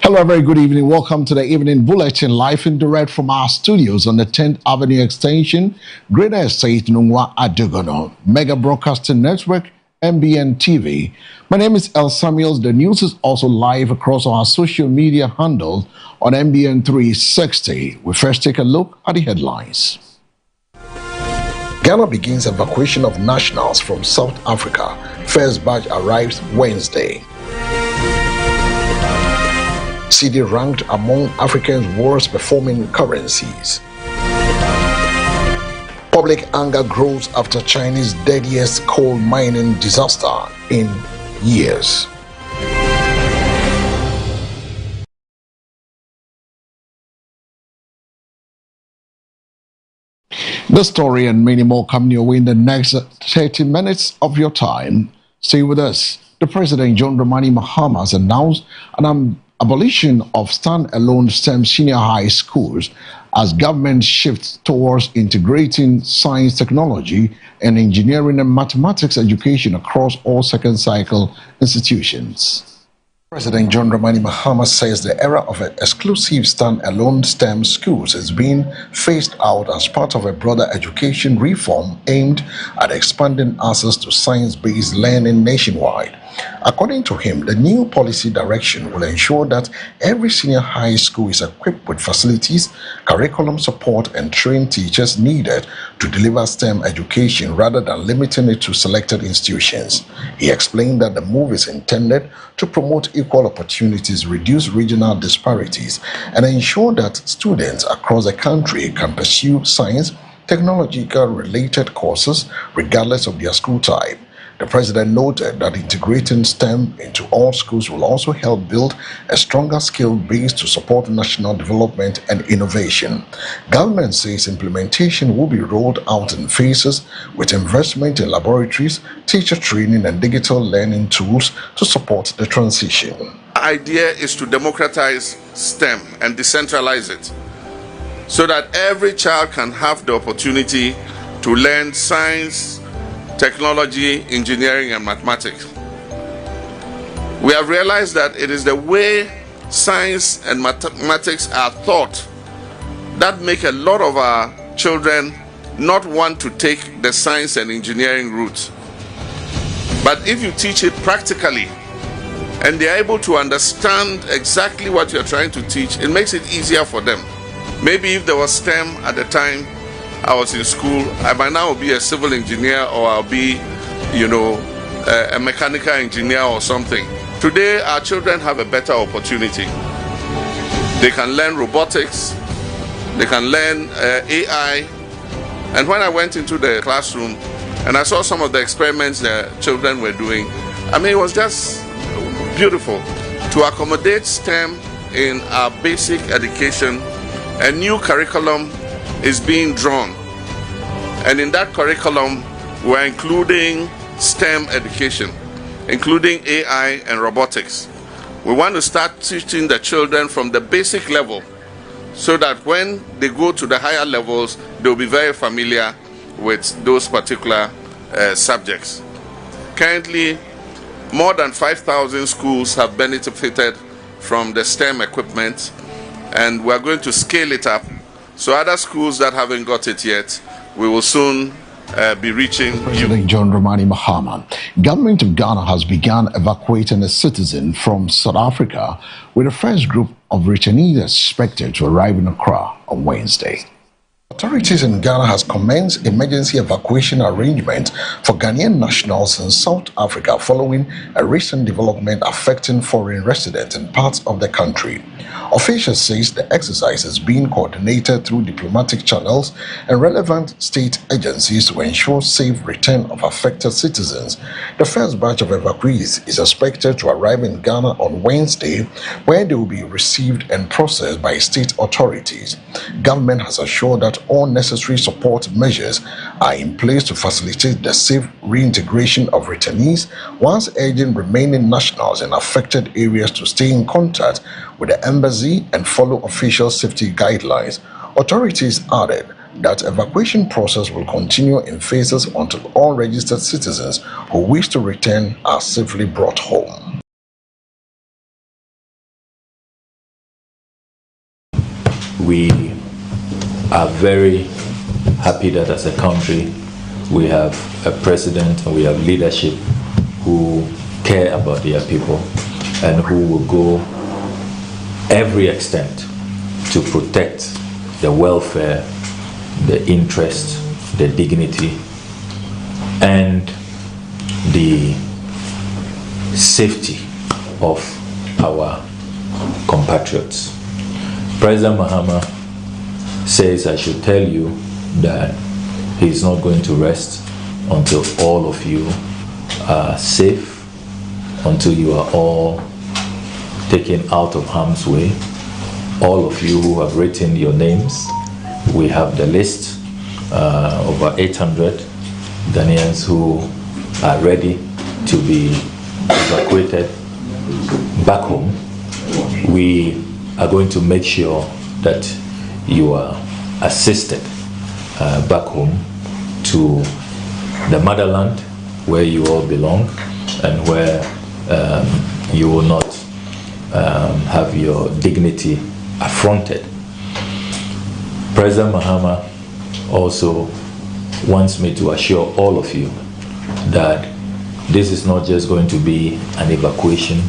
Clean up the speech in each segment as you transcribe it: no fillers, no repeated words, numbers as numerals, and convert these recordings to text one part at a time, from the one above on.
Hello, very good evening. Welcome to the Evening Bulletin, live and direct from our studios on the 10th Avenue Extension, Greater Estate, Nungwa Adugono, Mega Broadcasting Network, MBN TV. My name is El Samuels. The news is also live across our social media handle on MBN 360. We first take a look at the headlines. Ghana begins evacuation of nationals from South Africa. First batch arrives Wednesday. CD ranked among Africa's worst performing currencies. Public anger grows after Chinese deadliest coal mining disaster in years. This story and many more coming your way in the next 30 minutes of your time. Stay with us. The President, John Dramani Mahama, has announced an abolition of stand-alone STEM senior high schools as government shifts towards integrating science, technology, and engineering and mathematics education across all second cycle institutions. President John Dramani Mahama says the era of exclusive stand-alone STEM schools is being phased out as part of a broader education reform aimed at expanding access to science-based learning nationwide. According to him, the new policy direction will ensure that every senior high school is equipped with facilities, curriculum support, and trained teachers needed to deliver STEM education rather than limiting it to selected institutions. He explained that the move is intended to promote equal opportunities, reduce regional disparities, and ensure that students across the country can pursue science, technological-related courses regardless of their school type. The president noted that integrating STEM into all schools will also help build a stronger skill base to support national development and innovation. Government says implementation will be rolled out in phases with investment in laboratories, teacher training, and digital learning tools to support the transition. The idea is to democratize STEM and decentralize it so that every child can have the opportunity to learn science, technology, engineering, and mathematics. We have realized that it is the way science and mathematics are taught that make a lot of our children not want to take the science and engineering route. But if you teach it practically and they are able to understand exactly what you're trying to teach, it makes it easier for them. Maybe if there was STEM at the time I was in school, I might now be a civil engineer, or I'll be, a mechanical engineer or something. Today, our children have a better opportunity. They can learn robotics, they can learn AI. And when I went into the classroom and I saw some of the experiments the children were doing, I mean, it was just beautiful. To accommodate STEM in our basic education, a new curriculum is being drawn, and in that curriculum we're including STEM education, including AI and robotics. We want to start teaching the children from the basic level so that when they go to the higher levels they'll be very familiar with those particular subjects. Currently, more than 5,000 schools have benefited from the STEM equipment, and we're going to scale it up. So other schools that haven't got it yet, we will soon be reaching. President John Dramani Mahama. Government of Ghana has begun evacuating a citizen from South Africa, with the first group of returnees expected to arrive in Accra on Wednesday. Authorities in Ghana has commenced emergency evacuation arrangement for Ghanaian nationals in South Africa following a recent development affecting foreign residents in parts of the country. Officials say the exercise is being coordinated through diplomatic channels and relevant state agencies to ensure safe return of affected citizens. The first batch of evacuees is expected to arrive in Ghana on Wednesday, where they will be received and processed by state authorities. Government has assured that all necessary support measures are in place to facilitate the safe reintegration of returnees, whilst urging remaining nationals in affected areas to stay in contact with the embassy and follow official safety guidelines. Authorities added that evacuation process will continue in phases until all registered citizens who wish to return are safely brought home. we are very happy that as a country we have a president and we have leadership who care about their people and who will go every extent to protect the welfare, the interest, the dignity, and the safety of our compatriots. President Mahama says I should tell you that he's not going to rest until all of you are safe, until you are all taken out of harm's way. All of you who have written your names, we have the list, over 800 Ghanaians who are ready to be evacuated back home. We are going to make sure that you are assisted back home to the motherland where you all belong and where you will not have your dignity affronted. President Mahama also wants me to assure all of you that this is not just going to be an evacuation,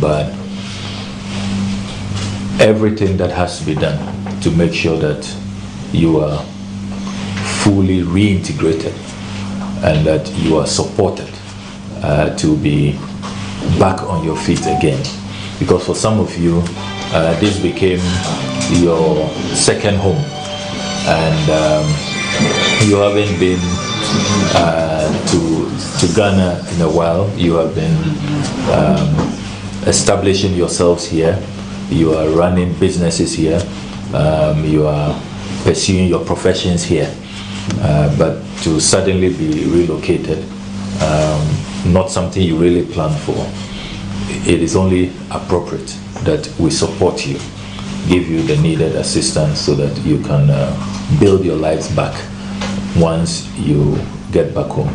but everything that has to be done to make sure that you are fully reintegrated and that you are supported to be back on your feet again. Because for some of you, this became your second home, and you haven't been to Ghana in a while. You have been establishing yourselves here. You are running businesses here. You are pursuing your professions here. But to suddenly be relocated, not something you really planned for. It is only appropriate that we support you, give you the needed assistance so that you can build your lives back once you get back home.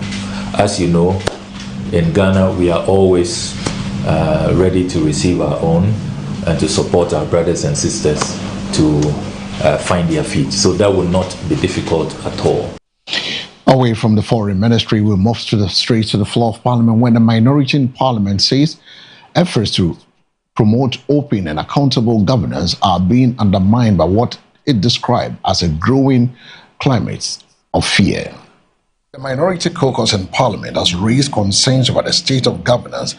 As you know, in Ghana, we are always ready to receive our own and to support our brothers and sisters to find their feet. So that will not be difficult at all. Away from the foreign ministry, we move to the straight to the floor of parliament when the minority in parliament says efforts to promote open and accountable governance are being undermined by what it described as a growing climate of fear. The minority caucus in parliament has raised concerns about the state of governance,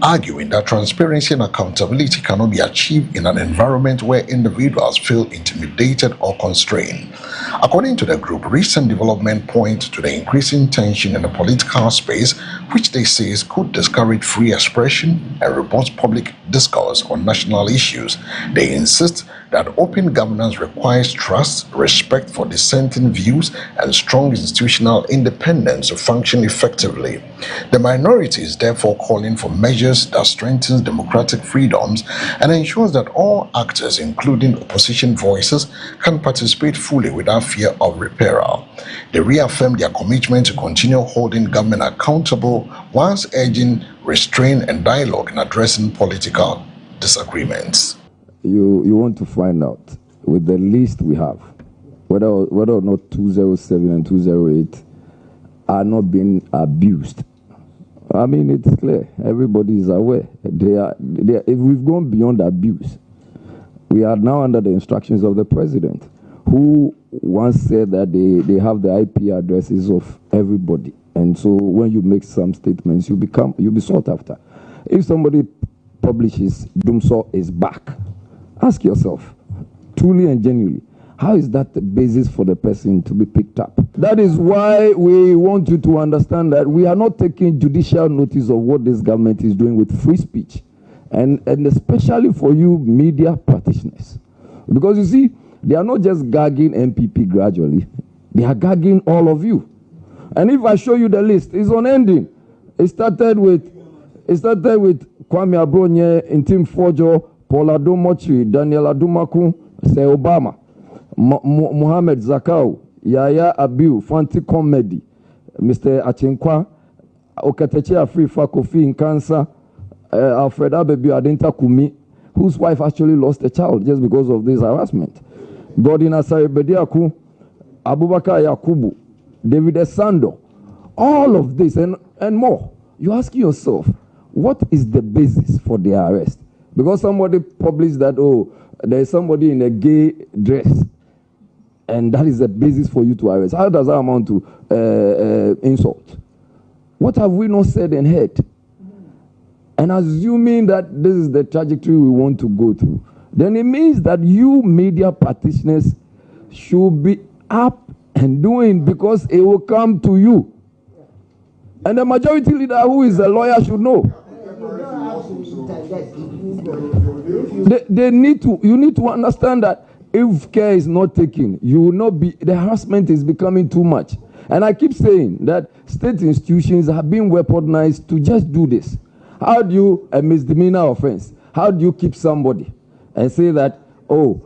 arguing that transparency and accountability cannot be achieved in an environment where individuals feel intimidated or constrained. According to the group, recent development point to the increasing tension in the political space, which they say could discourage free expression and robust public discourse on national issues. They insist that open governance requires trust, respect for dissenting views, and strong institutional independence to function effectively. The minority is therefore calling for measures that strengthens democratic freedoms and ensures that all actors, including opposition voices, can participate fully without fear of reprisal. They reaffirm their commitment to continue holding government accountable whilst urging restraint and dialogue in addressing political disagreements. You want to find out with the list we have whether or not 207 and 208 are not being abused. I mean, it's clear. Everybody is aware. If we've gone beyond abuse, we are now under the instructions of the president, who once said that they have the IP addresses of everybody. And so when you make some statements, you'll be sought after. If somebody publishes Dumso is back, ask yourself, truly and genuinely, how is that the basis for the person to be picked up? That is why we want you to understand that we are not taking judicial notice of what this government is doing with free speech, and especially for you media practitioners. Because you see, they are not just gagging MPP gradually, they are gagging all of you. And if I show you the list, it's unending. It started with Kwame Abronye, Intim Fojo, Paul Adomochi, Daniel Adumaku, Say Obama, Mohammed Zakau, Yaya Abiu, Fanti Comedy, Mr. Achinkwa, Okateche Afrifa Kofi in cancer, Alfred Abebi Adenta Kumi, whose wife actually lost a child just because of this harassment. Godin Asayebediaku, Abubakar Yakubu, David Esando, all of this and more. You ask yourself, what is the basis for their arrest? Because somebody published that, oh, there is somebody in a gay dress, and that is the basis for you to arrest. How does that amount to insult? What have we not said and heard? And assuming that this is the trajectory we want to go through, then it means that you media practitioners should be up and doing, because it will come to you. And the majority leader, who is a lawyer, should know. You need to understand that if care is not taken, you will not be, the harassment is becoming too much. And I keep saying that state institutions have been weaponized to just do this. How do you, a misdemeanor offense, how do you keep somebody and say that, oh,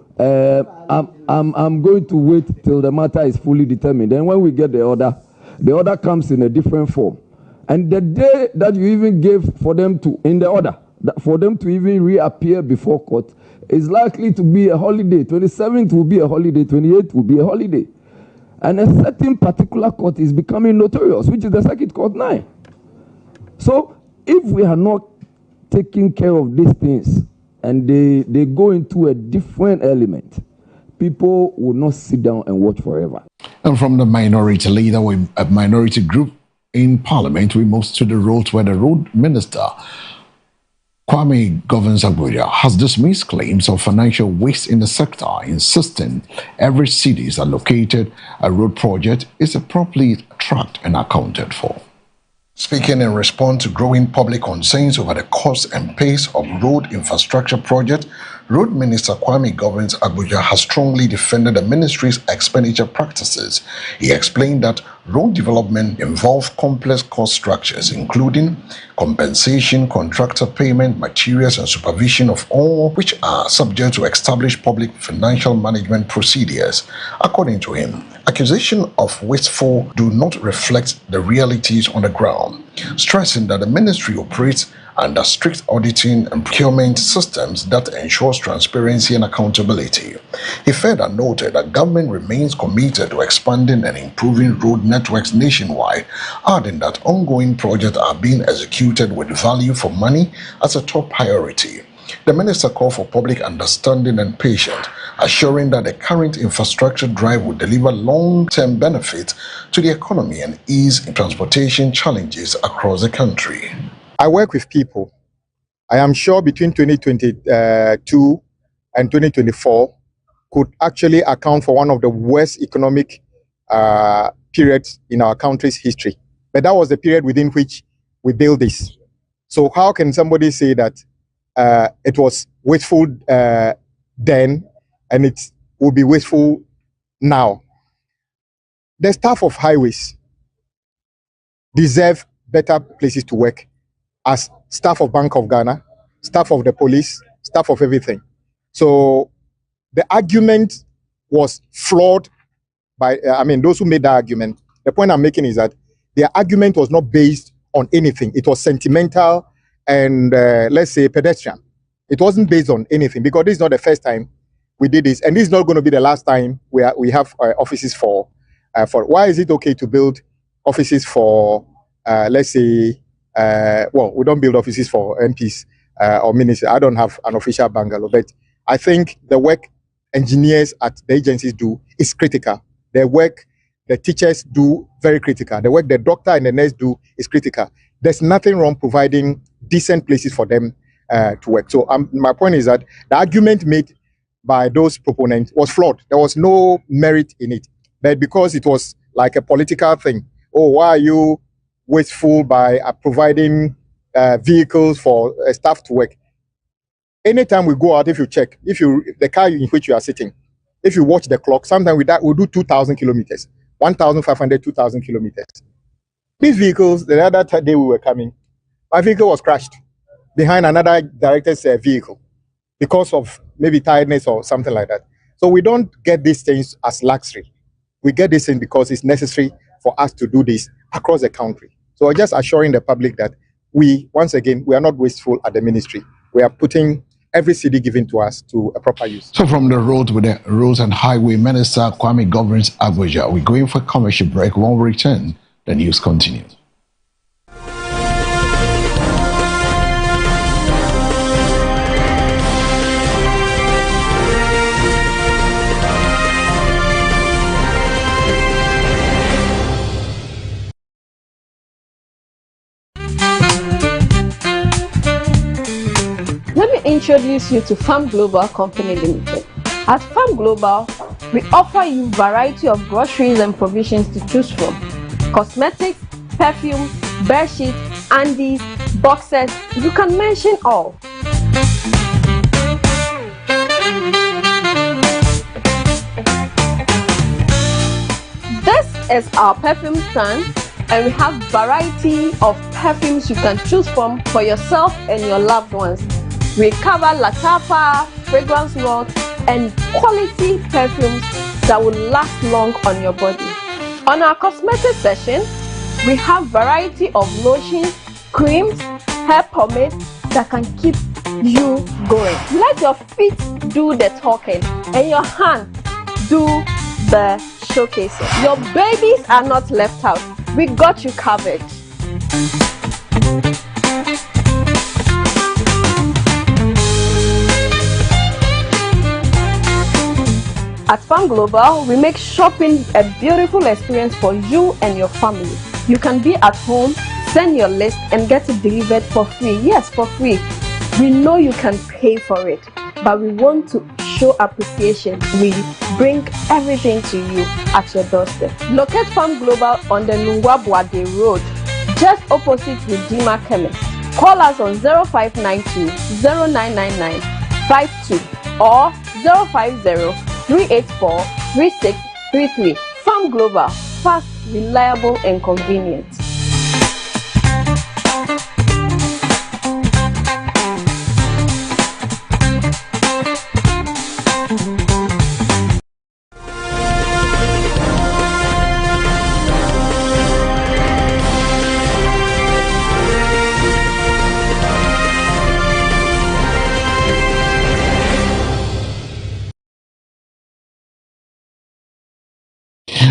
I'm going to wait till the matter is fully determined. Then when we get the order comes in a different form. And the day that you even gave for them to, in the order, for them to even reappear before court is likely to be a holiday. 27th will be a holiday, 28th will be a holiday. And a certain particular court is becoming notorious, which is the Circuit Court 9. So if we are not taking care of these things and they go into a different element, people will not sit down and watch forever. And from the minority leader, a minority group in Parliament, we move to the road where the road minister, Kwame Govins-Agbodja, has dismissed claims of financial waste in the sector, insisting every city is allocated a road project is properly tracked and accounted for. Speaking in response to growing public concerns over the cost and pace of road infrastructure projects, Road Minister Kwame Govins-Agbodja has strongly defended the ministry's expenditure practices. He explained that road development involves complex cost structures, including compensation, contractor payment, materials, and supervision of all which are subject to established public financial management procedures. According to him, accusations of wasteful do not reflect the realities on the ground, stressing that the ministry operates under strict auditing and procurement systems that ensures transparency and accountability. He further noted that government remains committed to expanding and improving road networks nationwide, adding that ongoing projects are being executed with value for money as a top priority. The minister called for public understanding and patience, assuring that the current infrastructure drive will deliver long-term benefits to the economy and ease transportation challenges across the country. I work with people. I am sure between 2022 and 2024 could actually account for one of the worst economic periods in our country's history. But that was the period within which we built this. So how can somebody say that it was wasteful then and it will be wasteful now? The staff of highways deserve better places to work, as staff of Bank of Ghana, staff of the police, staff of everything. So the argument was flawed by, those who made that argument. The point I'm making is that their argument was not based on anything. It was sentimental and, let's say, pedestrian. It wasn't based on anything, because this is not the first time we did this, and this is not going to be the last time we have offices for. Why is it okay to build offices for, let's say, well, we don't build offices for MPs or ministers. I don't have an official bungalow, but I think the work engineers at the agencies do is critical. The work the teachers do, very critical. The work the doctor and the nurse do is critical. There's nothing wrong providing decent places for them to work. So my point is that the argument made by those proponents was flawed. There was no merit in it. But because it was like a political thing, oh, why are you wasteful by providing vehicles for staff to work? Anytime we go out, if you check, the car in which you are sitting, if you watch the clock, sometimes we'll do 2,000 kilometers, 1,500, 2,000 kilometers. These vehicles, the other day we were coming, my vehicle was crashed behind another director's vehicle because of maybe tiredness or something like that. So we don't get these things as luxury. We get this thing because it's necessary for us to do this across the country. So we're just assuring the public that we, once again, we are not wasteful at the ministry. We are putting every cedi given to us to a proper use. So from the road with the Roads and Highway Minister Kwame Governs Abuja, we're going for a commercial break. When we return, the news continues. Let me introduce you to Farm Global Company Limited. At Farm Global, we offer you variety of groceries and provisions to choose from. Cosmetics, perfume, bed sheets, undies, boxes, you can mention all. This is our perfume stand, and we have variety of perfumes you can choose from for yourself and your loved ones. We cover Latapa, fragrance world, and quality perfumes that will last long on your body. On our cosmetic section, we have variety of lotions, creams, hair pomade that can keep you going. Let your feet do the talking and your hand do the showcasing. Your babies are not left out. We got you covered. At Farm Global, we make shopping a beautiful experience for you and your family. You can be at home, send your list, and get it delivered for free. Yes, for free. We know you can pay for it, but we want to show appreciation. We bring everything to you at your doorstep. Locate Farm Global on the Lungwa-Boade Road, just opposite Redeemer Chemist. Call us on 0592 0999 52 or 050 384 3633. Farm Global, fast, reliable, and convenient.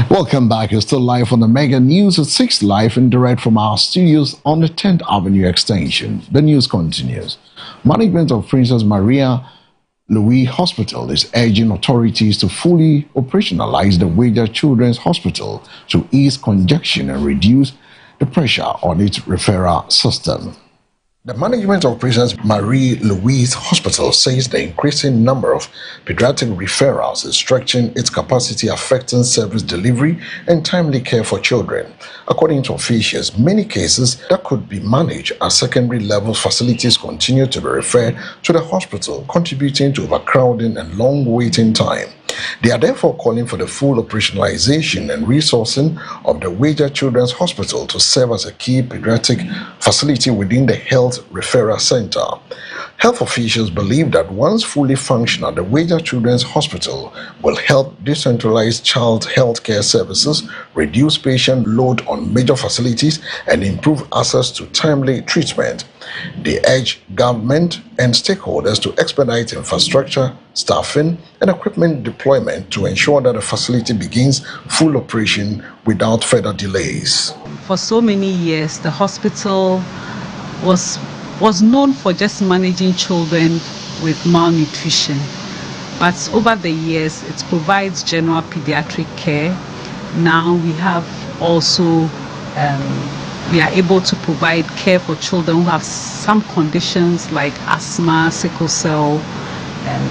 Welcome back. You're still live on the Mega News at 6 live and direct from our studios on the 10th Avenue extension. The news continues. Management of Princess Maria Louis Hospital is urging authorities to fully operationalize the Wager Children's Hospital to ease congestion and reduce the pressure on its referral system. The management of Princess Marie Louise Hospital says the increasing number of pediatric referrals is stretching its capacity, affecting service delivery and timely care for children. According to officials, many cases that could be managed at secondary level facilities continue to be referred to the hospital, contributing to overcrowding and long waiting time. They are therefore calling for the full operationalization and resourcing of the Wager Children's Hospital to serve as a key pediatric facility within the Health Referral Center. Health officials believe that once fully functional, the Wager Children's Hospital will help decentralize child health care services, reduce patient load on major facilities, and improve access to timely treatment. They urge government and stakeholders to expedite infrastructure, staffing, and equipment deployment to ensure that the facility begins full operation without further delays. For so many years, the hospital was known for just managing children with malnutrition. But over the years, it provides general pediatric care. Now we have also we are able to provide care for children who have some conditions like asthma, sickle cell,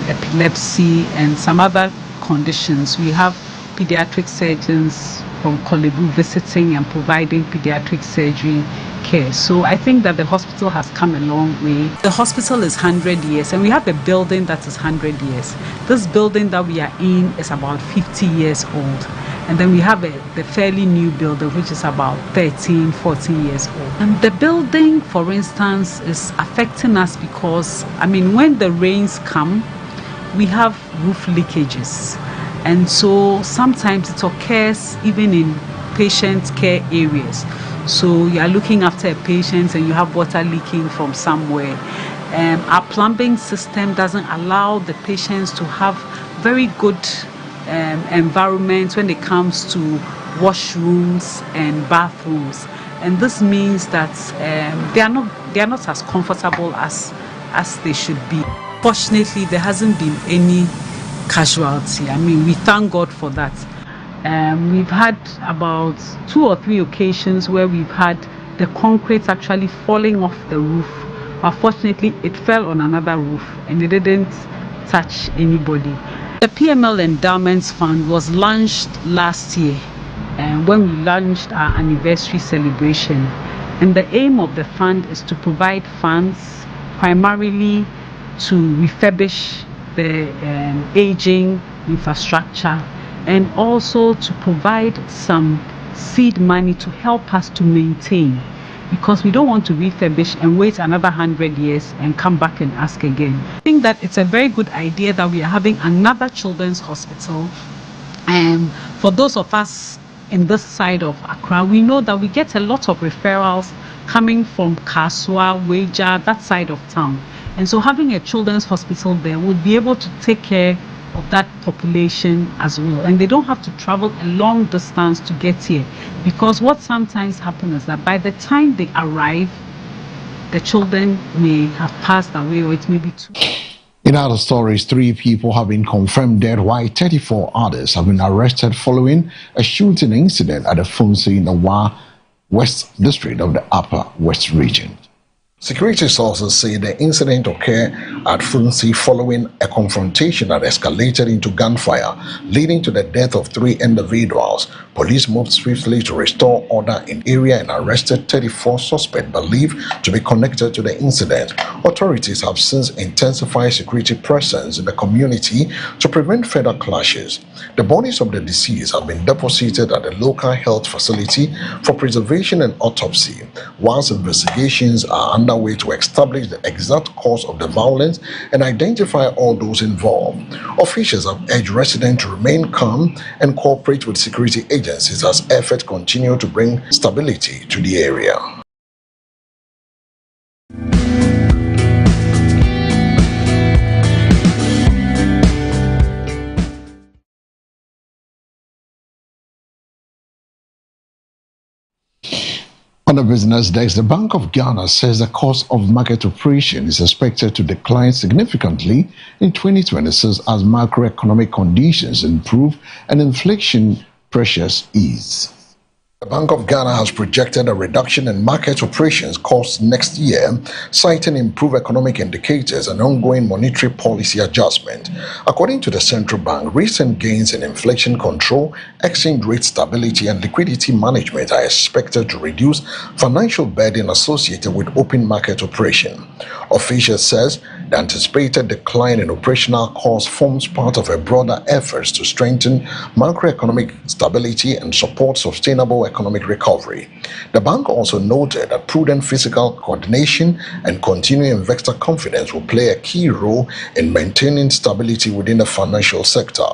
epilepsy, and some other conditions. We have pediatric surgeons from Kolebu visiting and providing pediatric surgery care. So I think that the hospital has come a long way. The hospital is 100 years and we have a building that is 100 years. This building that we are in is about 50 years old. And then we have the fairly new building, which is about 13, 14 years old. And the building, for instance, is affecting us because, I mean, when the rains come, we have roof leakages. And so sometimes it occurs even in patient care areas. So you are looking after a patient and you have water leaking from somewhere. Our plumbing system doesn't allow the patients to have very good environment when it comes to washrooms and bathrooms, and this means that they are not as comfortable as they should be. Fortunately, there hasn't been any casualty. I mean, we thank God for that. We've had about 2 or 3 occasions where we've had the concrete actually falling off the roof. Unfortunately, it fell on another roof and it didn't touch anybody. The PML Endowments Fund was launched last year when we launched our anniversary celebration. And the aim of the fund is to provide funds primarily to refurbish the aging infrastructure, and also to provide some seed money to help us to maintain, because we don't want to refurbish and wait another 100 years and come back and ask again. I think that it's a very good idea that we are having another children's hospital. And for those of us in this side of Accra, we know that we get a lot of referrals coming from Kaswa, Weja, that side of town. And so having a children's hospital there would be able to take care of that population as well, and they don't have to travel a long distance to get here, because what sometimes happens is that by the time they arrive, the children may have passed away, or it may be too. In other stories, 3 people have been confirmed dead, while 34 others have been arrested following a shooting incident at the Funsi in the West District of the Upper West Region. Security sources say the incident occurred at Funsi following a confrontation that escalated into gunfire, leading to the death of 3 individuals. Police moved swiftly to restore order in area and arrested 34 suspects believed to be connected to the incident. Authorities have since intensified security presence in the community to prevent further clashes. The bodies of the deceased have been deposited at a local health facility for preservation and autopsy, whilst investigations are underway to establish the exact cause of the violence and identify all those involved. Officials have urged residents to remain calm and cooperate with security agencies as efforts continue to bring stability to the area. On the business desk, the Bank of Ghana says the cost of market operation is expected to decline significantly in 2026 as macroeconomic conditions improve and inflation pressures ease. The Bank of Ghana has projected a reduction in market operations costs next year, citing improved economic indicators and ongoing monetary policy adjustment. According to the central bank, recent gains in inflation control, exchange rate stability, and liquidity management are expected to reduce financial burden associated with open market operation. Officials says the anticipated decline in operational costs forms part of a broader effort to strengthen macroeconomic stability and support sustainable economic recovery. The bank also noted that prudent fiscal coordination and continuing investor confidence will play a key role in maintaining stability within the financial sector.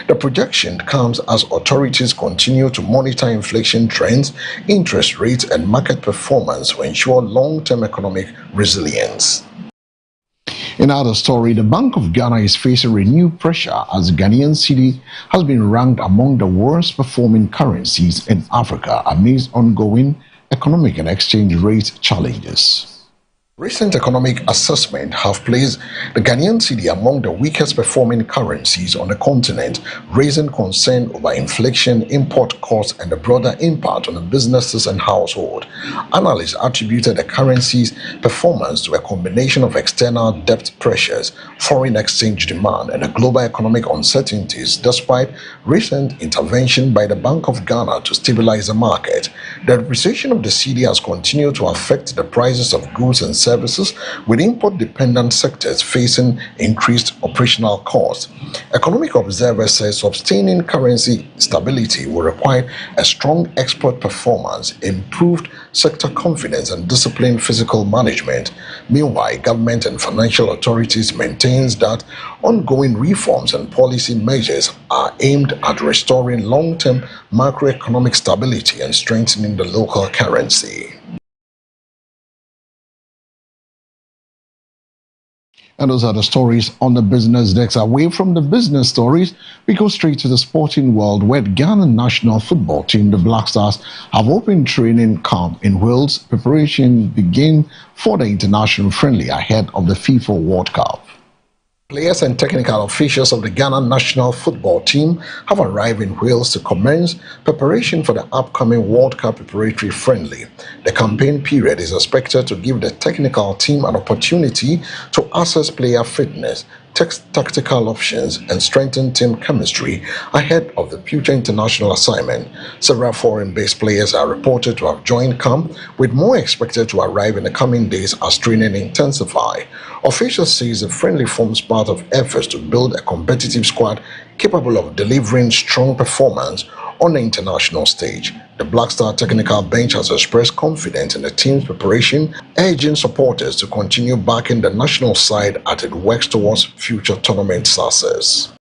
The projection comes as authorities continue to monitor inflation trends, interest rates, and market performance to ensure long-term economic resilience. In other story, the Bank of Ghana is facing renewed pressure as the Ghanaian cedi has been ranked among the worst performing currencies in Africa amidst ongoing economic and exchange rate challenges. Recent economic assessment have placed the Ghanaian cedi among the weakest performing currencies on the continent, raising concern over inflation, import costs, and the broader impact on the businesses and households. Analysts attributed the currency's performance to a combination of external debt pressures, foreign exchange demand, and the global economic uncertainties, despite recent intervention by the Bank of Ghana to stabilize the market. The depreciation of the cedi has continued to affect the prices of goods and services, with import-dependent sectors facing increased operational costs. Economic observers say sustaining currency stability will require a strong export performance, improved sector confidence, and disciplined fiscal management. Meanwhile, government and financial authorities maintains that ongoing reforms and policy measures are aimed at restoring long-term macroeconomic stability and strengthening the local currency. And those are the stories on the business desk. Away from the business stories, we go straight to the sporting world, where Ghana national football team, the Black Stars, have opened training camp in Wales. Preparation begin for the international friendly ahead of the FIFA World Cup. Players and technical officials of the Ghana national football team have arrived in Wales to commence preparation for the upcoming World Cup preparatory friendly. The campaign period is expected to give the technical team an opportunity to assess player fitness, tactical options, and strengthen team chemistry ahead of the future international assignment. Several foreign-based players are reported to have joined camp, with more expected to arrive in the coming days as training intensifies. Officials say the friendly forms part of efforts to build a competitive squad capable of delivering strong performance on the international stage. The Black Star technical bench has expressed confidence in the team's preparation, urging supporters to continue backing the national side as it works towards future tournament success.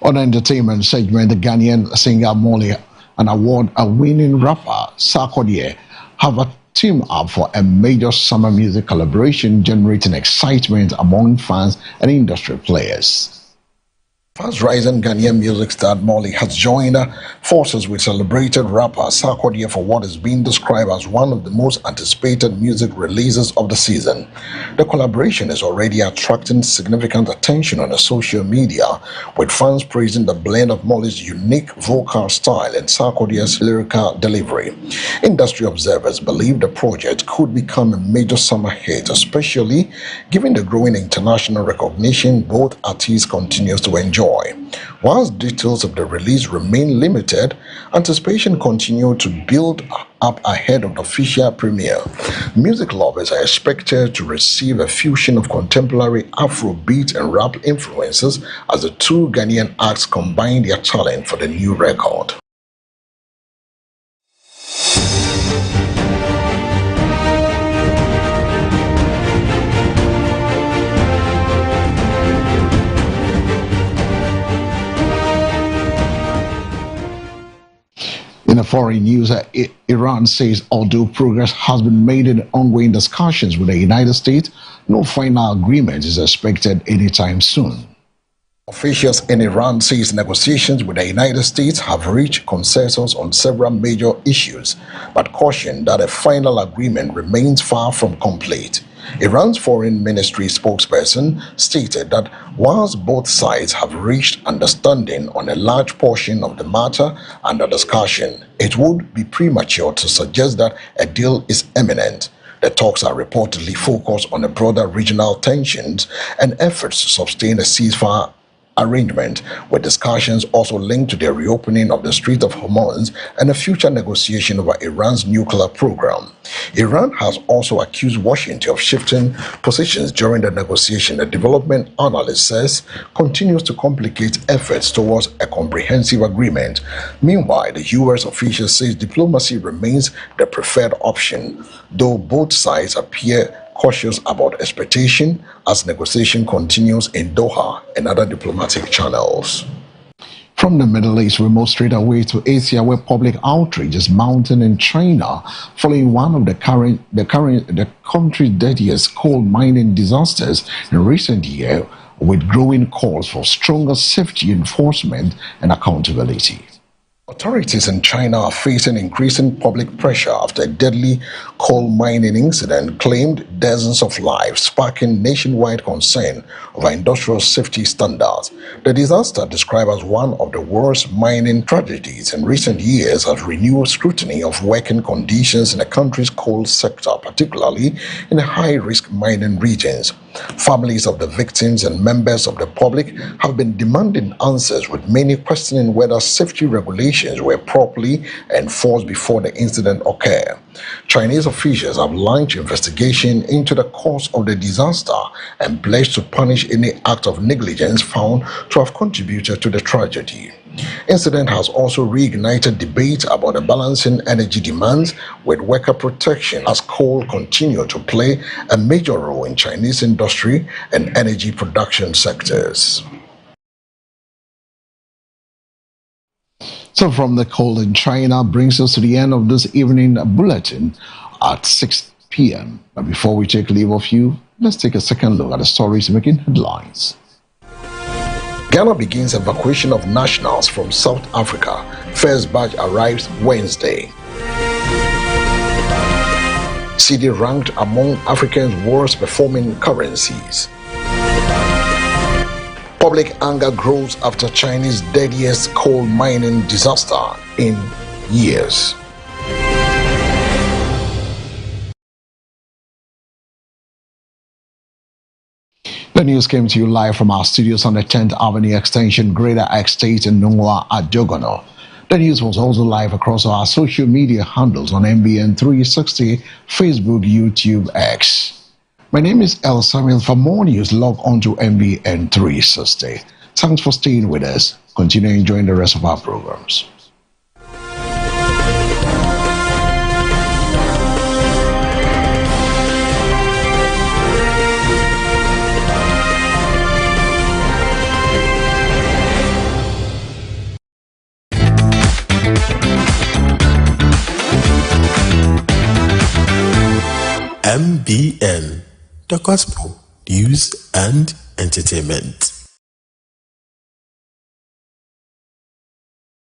On the entertainment segment, the Ghanaian singer Molly and award-winning rapper Sarkodie have a team up for a major summer music collaboration, generating excitement among fans and industry players. Fast-rising Ghanaian music star Molly has joined forces with celebrated rapper Sarkodie for what is being described as one of the most anticipated music releases of the season. The collaboration is already attracting significant attention on the social media, with fans praising the blend of Molly's unique vocal style and Sarkodie's lyrical delivery. Industry observers believe the project could become a major summer hit, especially given the growing international recognition both artists continue to enjoy. Whilst details of the release remain limited, anticipation continues to build up ahead of the official premiere. Music lovers are expected to receive a fusion of contemporary Afrobeat and rap influences as the two Ghanaian acts combine their talent for the new record. In a foreign news, Iran says although progress has been made in ongoing discussions with the United States, no final agreement is expected anytime soon. Officials in Iran say negotiations with the United States have reached consensus on several major issues, but caution that a final agreement remains far from complete. Iran's foreign ministry spokesperson stated that whilst both sides have reached understanding on a large portion of the matter under discussion, it would be premature to suggest that a deal is imminent. The talks are reportedly focused on the broader regional tensions and efforts to sustain a ceasefire arrangement, with discussions also linked to the reopening of the Strait of Hormuz and a future negotiation over Iran's nuclear program. Iran has also accused Washington of shifting positions during the negotiation. A development analyst says continues to complicate efforts towards a comprehensive agreement. Meanwhile, the U.S. official says diplomacy remains the preferred option, though both sides appear cautious about expectation as negotiation continues in Doha and other diplomatic channels. From the Middle East, we move straight away to Asia, where public outrage is mounting in China following one of the country's deadliest coal mining disasters in recent years, with growing calls for stronger safety enforcement and accountability. Authorities in China are facing increasing public pressure after a deadly coal mining incident claimed dozens of lives, sparking nationwide concern over industrial safety standards. The disaster, described as one of the worst mining tragedies in recent years, has renewed scrutiny of working conditions in the country's coal sector, particularly in the high-risk mining regions. Families of the victims and members of the public have been demanding answers, with many questioning whether safety regulations were properly enforced before the incident occurred. Chinese officials have launched investigation into the cause of the disaster and pledged to punish any act of negligence found to have contributed to the tragedy. Incident has also reignited debate about the balancing energy demands with worker protection as coal continue to play a major role in Chinese industry and energy production sectors. So from the coal in China brings us to the end of this evening bulletin at 6 p.m. But before we take leave of you, let's take a second look at the stories making headlines. Ghana begins evacuation of nationals from South Africa. First batch arrives Wednesday. CD ranked among Africa's worst performing currencies. Public anger grows after Chinese deadliest coal mining disaster in years. The news came to you live from our studios on the 10th Avenue Extension, Greater Estate in Nungwa at Jogono. The news was also live across our social media handles on MBN 360, Facebook, YouTube, X. My name is El Samuel. For more news, log on to MBN 360. Thanks for staying with us. Continue enjoying the rest of our programs. MBN, the gospel, news and entertainment.